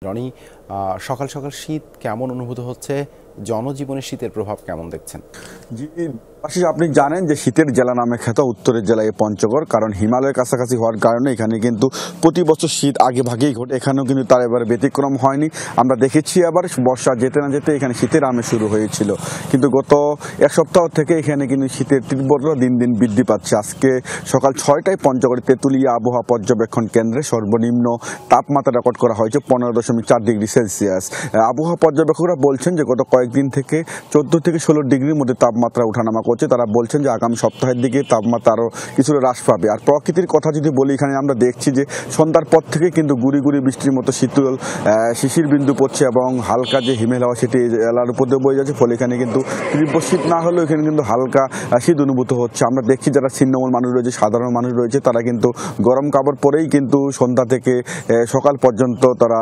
রনি, সকাল সকাল শীত কেমন অনুভূত হচ্ছে? জনজীবনে শীতের প্রভাব কেমন দেখছেন? জি, আশিস, আপনি জানেন যে শীতের জেলা নামে খ্যাত উত্তরের জেলায় পঞ্চগড়, কারণ হিমালয়ের কাছাকাছি হওয়ার কারণে এখানে কিন্তু প্রতি বছর শীত আগে ভাগেই ঘটে। এখানেও কিন্তু তার এবার ব্যতিক্রম হয়নি। আমরা দেখেছি আবার বর্ষা যেতে না যেতে এখানে শীতের আমেজ শুরু হয়েছিল, কিন্তু গত এক সপ্তাহ থেকে এখানে কিন্তু শীতের তীব্রতা দিন দিন বৃদ্ধি পাচ্ছে। আজকে সকাল 6টায় পঞ্চগড়ের তেঁতুলিয়া আবহাওয়া পর্যবেক্ষণ কেন্দ্রে সর্বনিম্ন তাপমাত্রা রেকর্ড করা হয়েছে 15.4 ডিগ্রি সেলসিয়াস। আবহাওয়া পর্যবেক্ষকরা বলছেন যে গত কয়েকদিন থেকে 14 থেকে 16 ডিগ্রির মধ্যে তাপমাত্রা ওঠানামা করছে। তারা বলছেন যে আগামী সপ্তাহের দিকে তাপমাত্রা আরও কিছুটা হ্রাস পাবে। আর প্রকৃতির কথা যদি বলি, এখানে আমরা দেখছি যে সন্ধ্যার পর থেকে কিন্তু গুড়ি গুড়ি বৃষ্টির মতো শীতল শিশির বিন্দু পড়ছে এবং হালকা যে হিমেল হাওয়া সেটি এলার উপর দিয়ে বয়ে যাচ্ছে। ফলে এখানে কিন্তু তীব্র শীত না হলেও এখানে কিন্তু হালকা শীত অনুভূত হচ্ছে। আমরা দেখছি যারা ছিন্নমূল মানুষ রয়েছে, সাধারণ মানুষ রয়েছে, তারা কিন্তু গরম কাপড় পরেই কিন্তু সন্ধ্যা থেকে সকাল পর্যন্ত তারা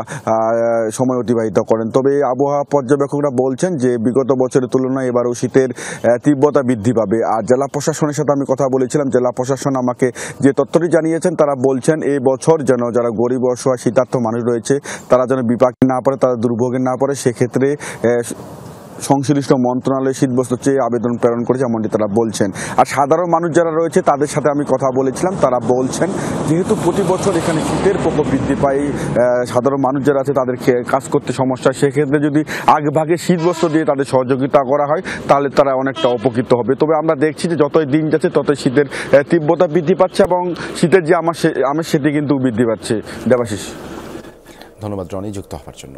সময় অতিবাহিত করেন। তবে আবহাওয়া পর্যবেক্ষকরা বলছেন যে বিগত বছরের তুলনায় এবারও শীতের তীব্রতা বৃদ্ধি পাবে। আর জেলা প্রশাসনের সাথে আমি কথা বলেছিলাম, জেলা প্রশাসন আমাকে যে তথ্যটি জানিয়েছেন, তারা বলছেন এই বছর যেন যারা গরিব অসহায় শীতার্থ মানুষ রয়েছে তারা যেন বিপাকে না পড়ে, তারা দুর্ভোগে না পড়ে। সেক্ষেত্রে সংশ্লিষ্ট মন্ত্রণালয়ে শীতবস্ত্র চেয়ে আবেদন প্রেরণ করেছে এমনটি তারা বলছেন। আর সাধারণ মানুষ যারা রয়েছে তাদের সাথে আমি কথা বলেছিলাম, তারা বলছেন যেহেতু প্রতি বছর এখানে শীতের প্রকোপ বৃদ্ধি পায়, সাধারণ মানুষ যারা আছে তাদেরকে কাজ করতে সমস্যা। সেক্ষেত্রে যদি আগেভাগে শীতবস্ত্র দিয়ে তাদের সহযোগিতা করা হয় তাহলে তারা অনেকটা উপকৃত হবে। তবে আমরা দেখছি যে যতই দিন যাচ্ছে ততই শীতের তীব্রতা বৃদ্ধি পাচ্ছে এবং শীতের যে আমেজ সেটি কিন্তু বৃদ্ধি পাচ্ছে। দেবাশিস, ধন্যবাদ রনি যুক্ত হওয়ার জন্য।